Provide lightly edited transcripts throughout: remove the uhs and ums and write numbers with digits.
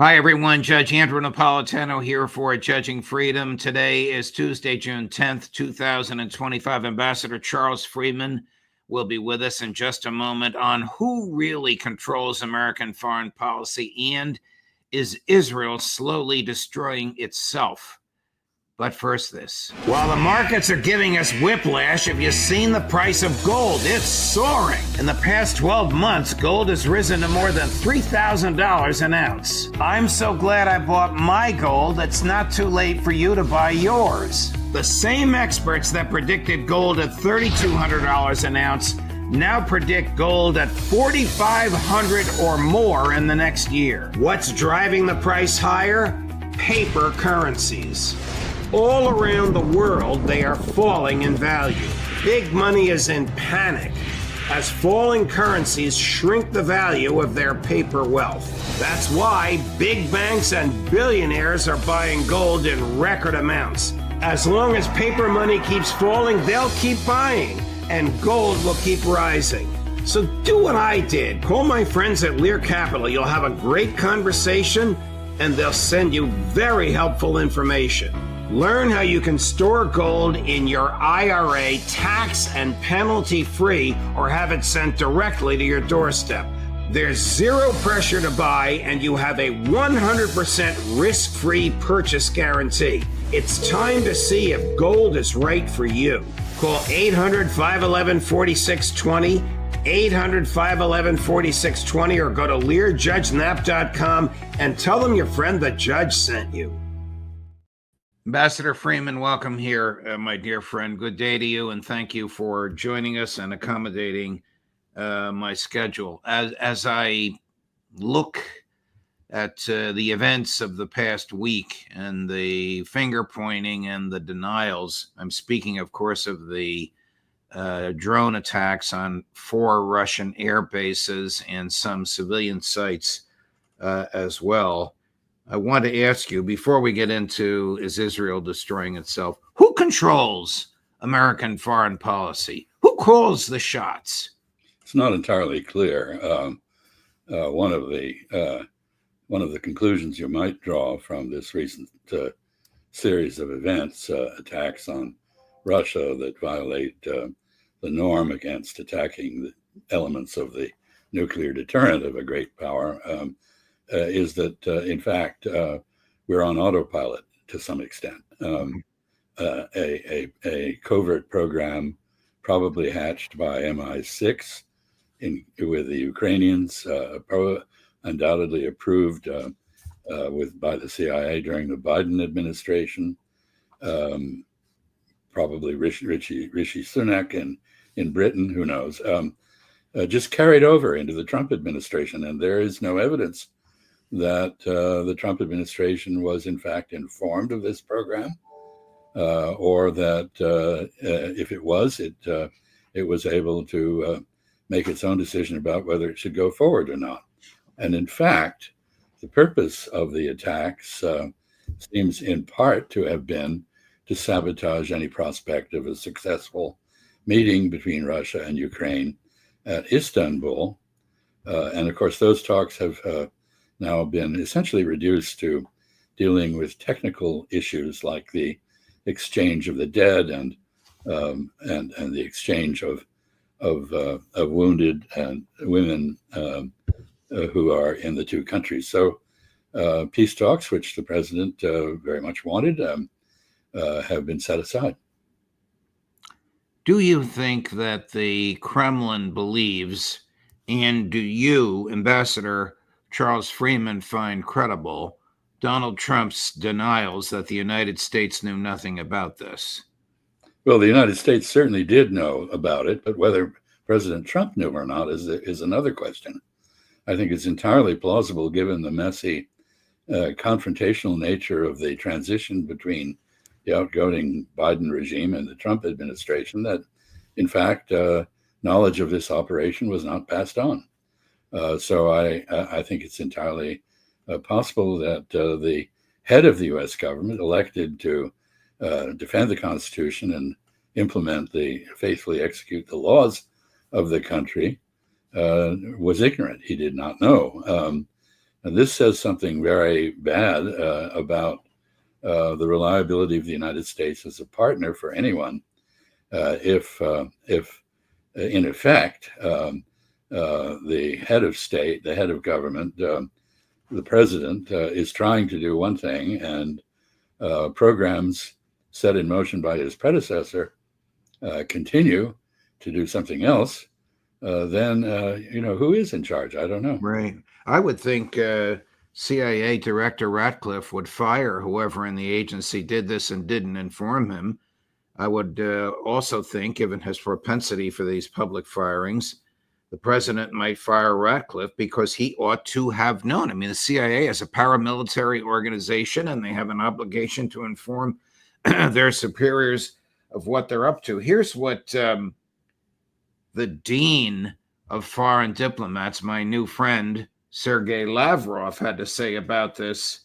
Hi, everyone. Judge Andrew Napolitano here for Judging Freedom. Today is Tuesday, June 10th, 2025. Ambassador Charles Freeman will be with us in just a moment on who really controls American foreign policy and is Israel slowly destroying itself. But first, this. While the markets are giving us whiplash, have you seen the price of gold? It's soaring. In the past 12 months, gold has risen to more than $3,000 an ounce. I'm so glad I bought my gold. It's not too late for you to buy yours. The same experts that predicted gold at $3,200 an ounce now predict gold at $4,500 or more in the next year. What's driving the price higher? Paper currencies. All around the world, they are falling in value. Big money is in panic as falling currencies shrink the value of their paper wealth. That's why big banks and billionaires are buying gold in record amounts. As long as paper money keeps falling, they'll keep buying, and gold will keep rising. So do what I did. Call my friends at Lear Capital. You'll have a great conversation, and they'll send you very helpful information. Learn how you can store gold in your IRA tax and penalty free or have it sent directly to your doorstep. There's zero pressure to buy and you have a 100% risk-free purchase guarantee. It's time to see if gold is right for you. Call 800-511-4620, 800-511-4620, or go to LearJudgeNap.com and tell them your friend the judge sent you. Ambassador Freeman, welcome here, my dear friend. Good day to you, and thank you for joining us and accommodating my schedule. As I look at the events of the past week and the finger pointing and the denials, I'm speaking, of course, of the drone attacks on 4 Russian air bases and some civilian sites as well. I want to ask you, before we get into is Israel destroying itself, who controls American foreign policy? Who calls the shots? It's not entirely clear. One of the conclusions you might draw from this recent series of events, attacks on Russia that violate the norm against attacking the elements of the nuclear deterrent of a great power, is that, in fact, we're on autopilot to some extent. A covert program probably hatched by MI6 with the Ukrainians, undoubtedly approved by the CIA during the Biden administration, probably Rishi Sunak in Britain, who knows, just carried over into the Trump administration. And there is no evidence that the Trump administration was in fact informed of this program, or that if it was, it was able to make its own decision about whether it should go forward or not. And in fact, the purpose of the attacks seems in part to have been to sabotage any prospect of a successful meeting between Russia and Ukraine at Istanbul. And of course, those talks have now been essentially reduced to dealing with technical issues like the exchange of the dead and the exchange of wounded and women who are in the two countries. So peace talks, which the president very much wanted, have been set aside. Do you think that the Kremlin believes, and do you, Ambassador Charles Freeman, find credible Donald Trump's denials that the United States knew nothing about this? Well, the United States certainly did know about it, but whether President Trump knew or not is another question. I think it's entirely plausible, given the messy, confrontational nature of the transition between the outgoing Biden regime and the Trump administration, that, in fact, knowledge of this operation was not passed on. So I think it's entirely possible that the head of the U.S. government, elected to defend the Constitution and faithfully execute the laws of the country, was ignorant. He did not know. And this says something very bad about the reliability of the United States as a partner for anyone. If in effect, the head of state, the head of government, the president is trying to do one thing, and programs set in motion by his predecessor continue to do something else, then who is in charge? I don't know. Right. I would think CIA Director Ratcliffe would fire whoever in the agency did this and didn't inform him. I would also think, given his propensity for these public firings, the president might fire Ratcliffe because he ought to have known. I mean, the CIA is a paramilitary organization, and they have an obligation to inform their superiors of what they're up to. Here's what the dean of foreign diplomats, my new friend, Sergei Lavrov, had to say about this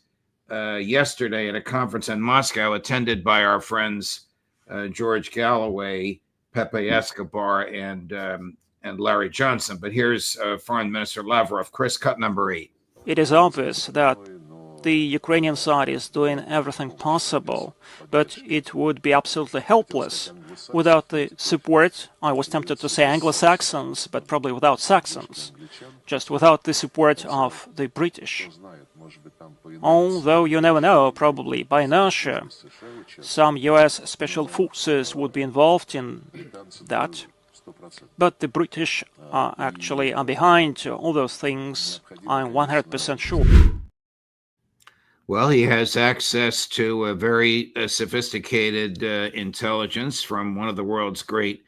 yesterday at a conference in Moscow attended by our friends George Galloway, Pepe Escobar, and Larry Johnson. But here's Foreign Minister Lavrov. Chris, cut number 8. It is obvious that the Ukrainian side is doing everything possible, but it would be absolutely helpless without the support, I was tempted to say Anglo-Saxons, but probably without Saxons, just without the support of the British. Although you never know, probably by inertia, some US special forces would be involved in that. But the British actually are behind all those things, I'm 100% sure. Well, he has access to a very sophisticated intelligence from one of the world's great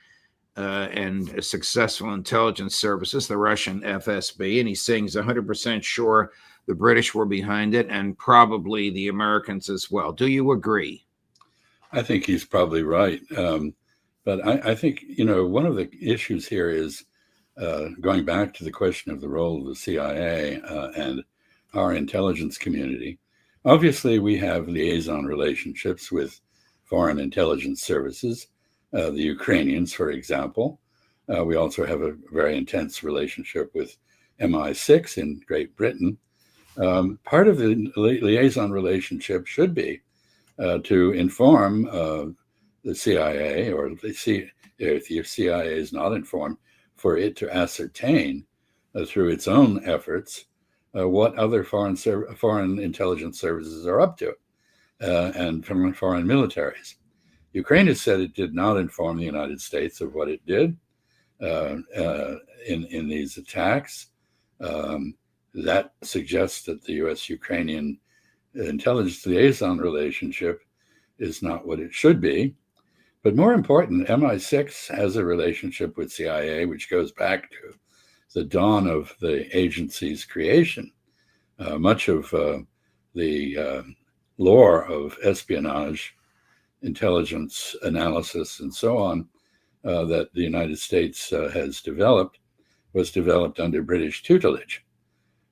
and successful intelligence services, the Russian FSB, and he's saying he's 100% sure the British were behind it and probably the Americans as well. Do you agree? I think he's probably right. But I think, one of the issues here is going back to the question of the role of the CIA and our intelligence community. Obviously, we have liaison relationships with foreign intelligence services, the Ukrainians, for example. We also have a very intense relationship with MI6 in Great Britain. Part of the liaison relationship should be to inform the CIA, or if the CIA is not informed, for it to ascertain through its own efforts what other foreign intelligence services are up to, and from foreign militaries. Ukraine has said it did not inform the United States of what it did in these attacks. That suggests that the U.S.-Ukrainian intelligence liaison relationship is not what it should be. But more important, MI6 has a relationship with CIA, which goes back to the dawn of the agency's creation. Much of the lore of espionage, intelligence analysis, and so on that the United States has developed was developed under British tutelage.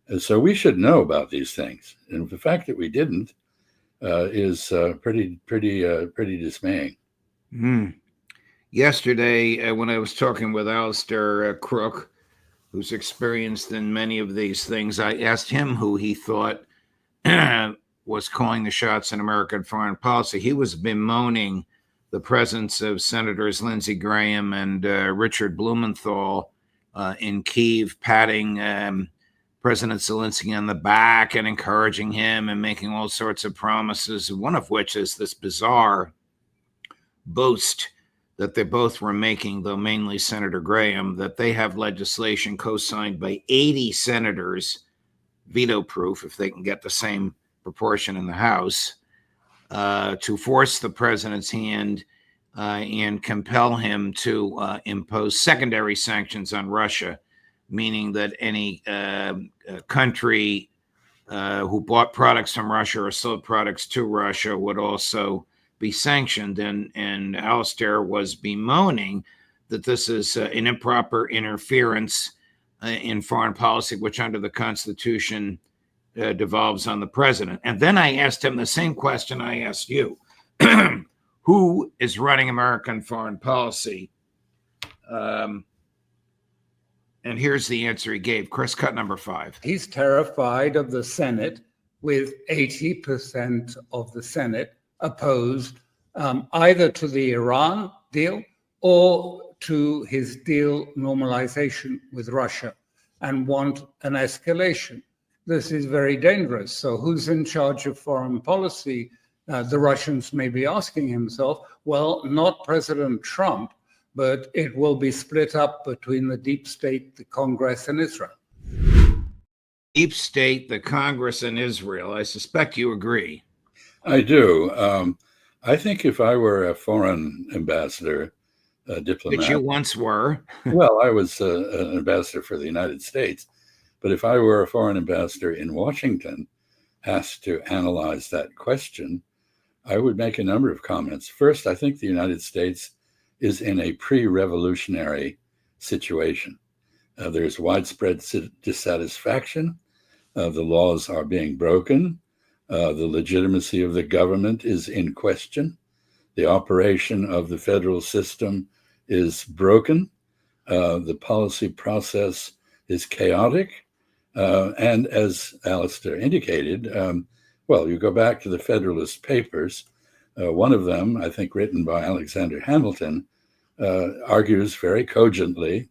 And so we should know about these things. And the fact that we didn't is pretty dismaying. Yesterday, when I was talking with Alistair Crook, who's experienced in many of these things, I asked him who he thought was calling the shots in American foreign policy. He was bemoaning the presence of Senators Lindsey Graham and Richard Blumenthal in Kyiv, patting President Zelensky on the back and encouraging him and making all sorts of promises, one of which is this bizarre boast that they both were making, though mainly Senator Graham, that they have legislation co-signed by 80 senators, veto-proof if they can get the same proportion in the House, to force the president's hand and compel him to impose secondary sanctions on Russia, meaning that any country who bought products from Russia or sold products to Russia would also be sanctioned. And Alistair was bemoaning that this is an improper interference in foreign policy, which under the Constitution devolves on the president. And then I asked him the same question I asked you. Who is running American foreign policy? And here's the answer he gave. Chris, cut number 5. He's terrified of the Senate, with 80% of the Senate opposed either to the Iran deal or to his deal normalization with Russia, and want an escalation. This is very dangerous. So who's in charge of foreign policy? The Russians may be asking himself, well, not President Trump, but it will be split up between the deep state, the Congress, and Israel. Deep state, the Congress, and Israel. I suspect you agree. I do. I think if I were a foreign ambassador, a diplomat. Which you once were. Well, I was an ambassador for the United States. But if I were a foreign ambassador in Washington, asked to analyze that question, I would make a number of comments. First, I think the United States is in a pre-revolutionary situation. There's widespread dissatisfaction. The laws are being broken. The legitimacy of the government is in question. The operation of the federal system is broken. The policy process is chaotic. And as Alistair indicated, well, you go back to the Federalist Papers. One of them, I think written by Alexander Hamilton, argues very cogently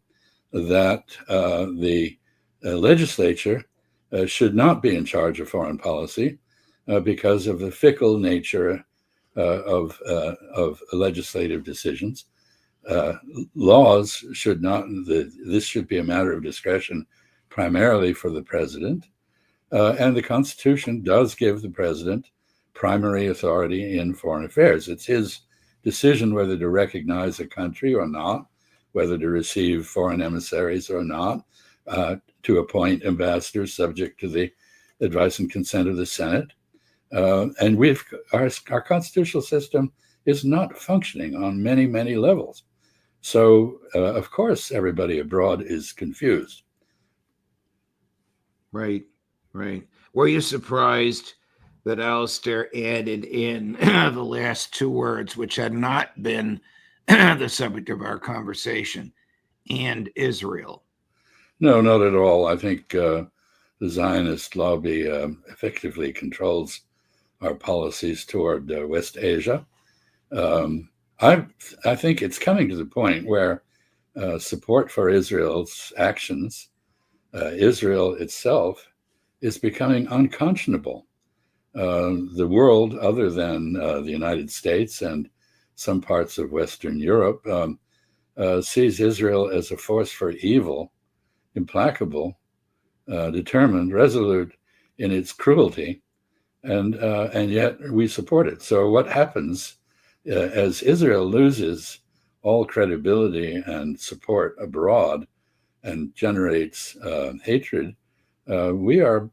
that the legislature should not be in charge of foreign policy because of the fickle nature of legislative decisions. Laws should not, this should be a matter of discretion primarily for the president. And the Constitution does give the president primary authority in foreign affairs. It's his decision whether to recognize a country or not, whether to receive foreign emissaries or not, to appoint ambassadors subject to the advice and consent of the Senate. And our constitutional system is not functioning on many, many levels. So, of course, everybody abroad is confused. Right, right. Were you surprised that Alistair added in the last 2 words, which had not been the subject of our conversation, and Israel? No, not at all. I think the Zionist lobby effectively controls our policies toward West Asia. I think it's coming to the point where support for Israel's actions, Israel itself, is becoming unconscionable. The world, other than the United States and some parts of Western Europe, sees Israel as a force for evil, implacable, determined, resolute in its cruelty, and yet we support it. So what happens as Israel loses all credibility and support abroad and generates hatred, we are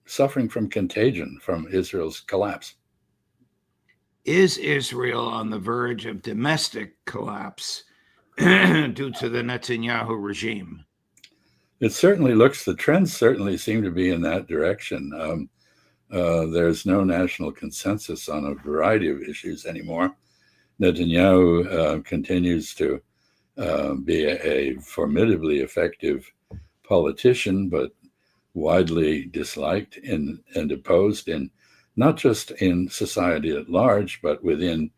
suffering from contagion from Israel's collapse. Is Israel on the verge of domestic collapse due to the Netanyahu regime? It certainly looks, the trends certainly seem to be in that direction. There's no national consensus on a variety of issues anymore. Netanyahu continues to be a formidably effective politician, but widely disliked and opposed in not just in society at large, but within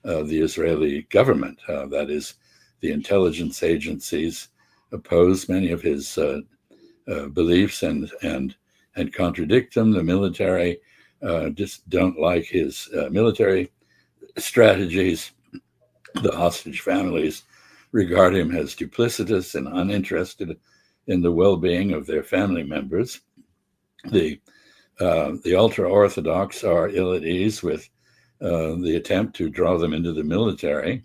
the Israeli government. That is, the intelligence agencies oppose many of his beliefs and contradict them. The military just don't like his military strategies. The hostage families regard him as duplicitous and uninterested in the well-being of their family members. The ultra-Orthodox are ill at ease with the attempt to draw them into the military.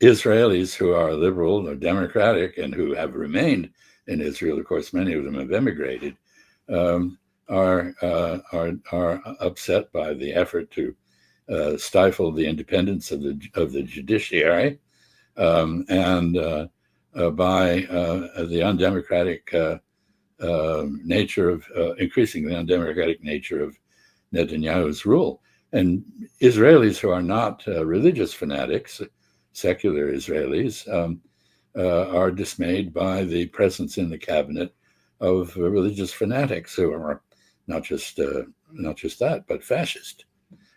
Israelis who are liberal or democratic and who have remained in Israel, of course, many of them have emigrated, are upset by the effort to stifle the independence of the judiciary and by the undemocratic nature of increasing the undemocratic nature of Netanyahu's rule. And Israelis who are not religious fanatics, secular Israelis, are dismayed by the presence in the cabinet of religious fanatics who are not just that, but fascist.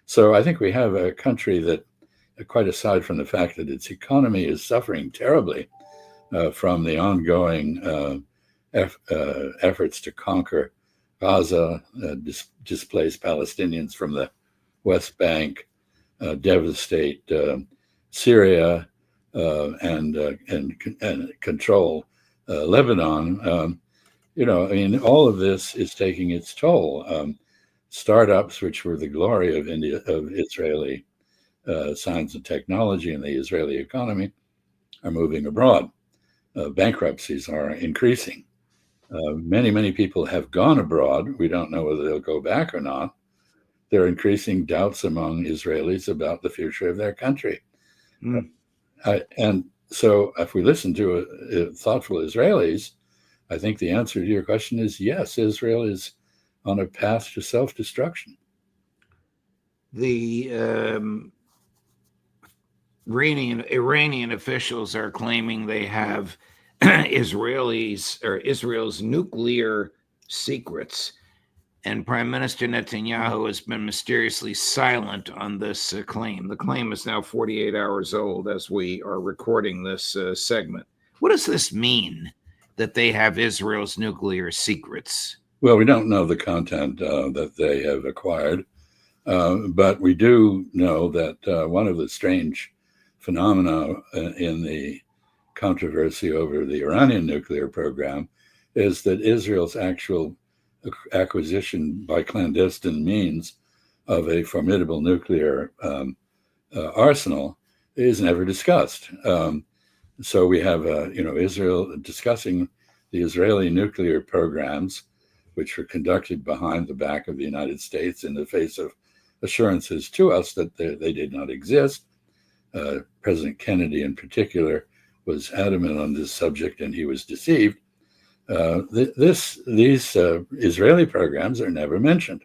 So I think we have a country that, quite aside from the fact that its economy is suffering terribly from the ongoing efforts to conquer Gaza, displace Palestinians from the West Bank, devastate Syria, and control Lebanon. All of this is taking its toll. Startups, which were the glory of Israeli science and technology and the Israeli economy, are moving abroad. Bankruptcies are increasing. Many people have gone abroad. We don't know whether they'll go back or not. There are increasing doubts among Israelis about the future of their country. And so if we listen to thoughtful Israelis, I think the answer to your question is yes, Israel is on a path to self-destruction. The Iranian officials are claiming they have Israel's nuclear secrets, and Prime Minister Netanyahu has been mysteriously silent on this claim. The claim is now 48 hours old as we are recording this segment. What does this mean, that they have Israel's nuclear secrets? Well, we don't know the content that they have acquired, but we do know that one of the strange phenomena in the controversy over the Iranian nuclear program is that Israel's actual acquisition by clandestine means of a formidable nuclear arsenal is never discussed. So we have, Israel discussing the Israeli nuclear programs, which were conducted behind the back of the United States in the face of assurances to us that they did not exist. President Kennedy, in particular, was adamant on this subject, and he was deceived. These Israeli programs are never mentioned.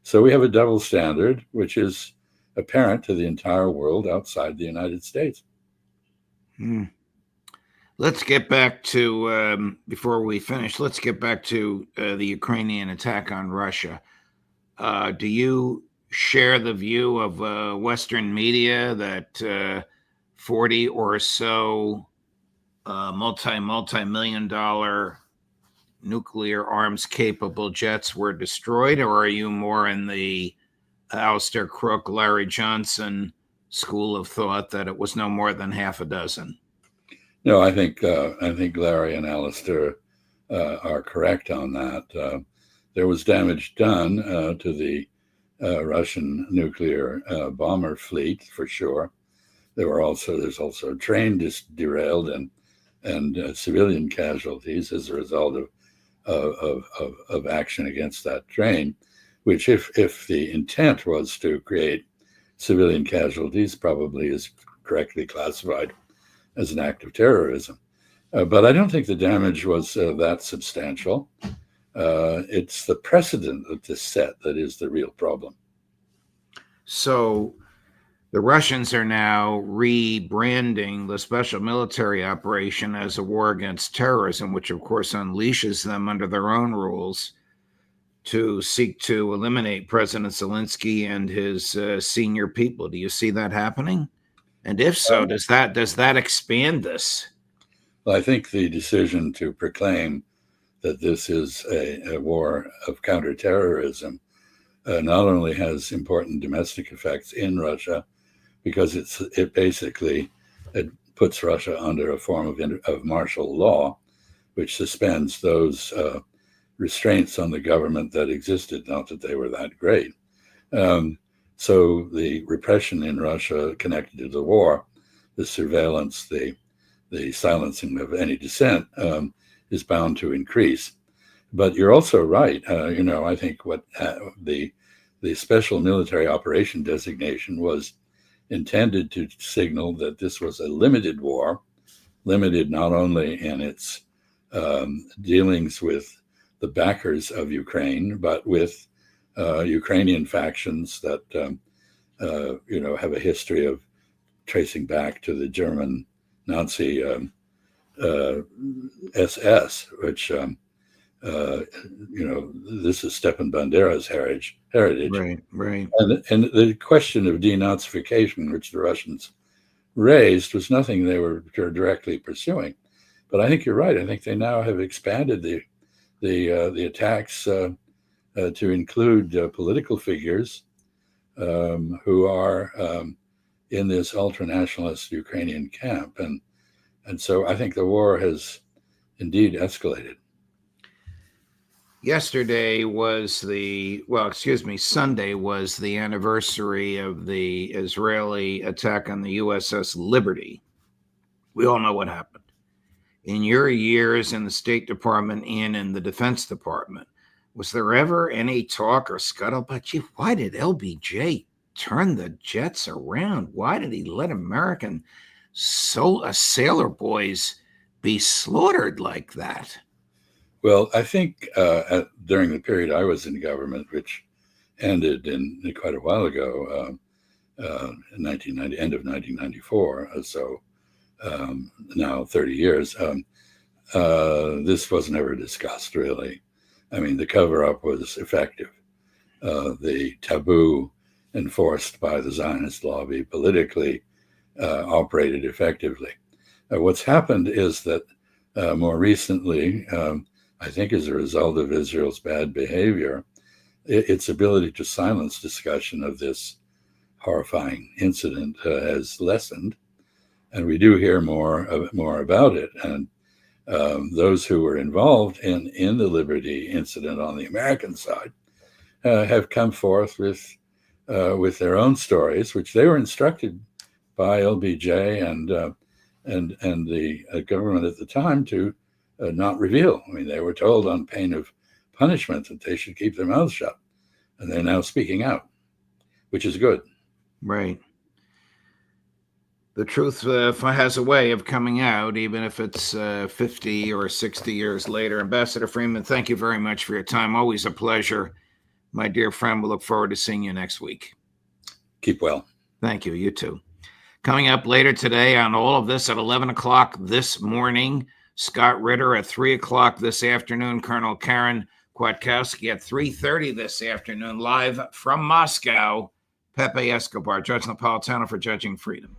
So we have a double standard, which is apparent to the entire world outside the United States. Let's get back to, before we finish, let's get back to the Ukrainian attack on Russia. Do you share the view of Western media that 40 or so multi-million-dollar nuclear arms capable jets were destroyed, or are you more in the Alistair Crook, Larry Johnson school of thought that it was no more than half a dozen? No, I think Larry and Alistair are correct on that. There was damage done to the Russian nuclear bomber fleet, for sure. There's also train derailed and civilian casualties as a result of action against that train, which, if the intent was to create civilian casualties, probably is correctly classified as an act of terrorism. But I don't think the damage was that substantial. It's the precedent that this set that is the real problem. So the Russians are now rebranding the special military operation as a war against terrorism, which of course unleashes them under their own rules to seek to eliminate President Zelensky and his senior people. Do you see that happening? And if so, does that expand this? Well, I think the decision to proclaim that this is a war of counterterrorism not only has important domestic effects in Russia, because it basically puts Russia under a form of martial law, which suspends those restraints on the government that existed, not that they were that great. So the repression in Russia connected to the war, the surveillance, the silencing of any dissent is bound to increase. But you're also right. I think what the special military operation designation was intended to signal that this was a limited war, limited not only in its dealings with the backers of Ukraine, but with Ukrainian factions that have a history of tracing back to the German Nazi SS, which this is Stepan Bandera's heritage. Right, right. And the question of denazification, which the Russians raised, was nothing they were directly pursuing. But I think you're right. I think they now have expanded the attacks to include political figures who are in this ultranationalist Ukrainian camp, and so I think the war has indeed escalated. Sunday was the anniversary of the Israeli attack on the USS Liberty. We all know what happened. In your years in the State Department and in the Defense Department, was there ever any talk or scuttlebutt? Gee, why did LBJ turn the jets around? Why did he let American sailor boys be slaughtered like that? Well, I think during the period I was in government, which ended in quite a while ago, in 1990, end of 1994, so now 30 years, this was never discussed, really. I mean, the cover-up was effective. The taboo enforced by the Zionist lobby politically operated effectively. What's happened is that more recently, I think as a result of Israel's bad behavior, its ability to silence discussion of this horrifying incident has lessened, and we do hear more about it. And those who were involved in the Liberty incident on the American side have come forth with their own stories, which they were instructed by LBJ and the government at the time to not reveal. I mean, they were told on pain of punishment that they should keep their mouths shut, and they're now speaking out, which is good. Right. The truth has a way of coming out, even if it's 50 or 60 years later. Ambassador Freeman, thank you very much for your time. Always a pleasure. My dear friend, we'll look forward to seeing you next week. Keep well. Thank you. You too. Coming up later today on all of this at 11 o'clock this morning, Scott Ritter at 3 o'clock this afternoon, Colonel Karen Kwiatkowski at 3:30 this afternoon, live from Moscow, Pepe Escobar, Judge Napolitano for Judging Freedom.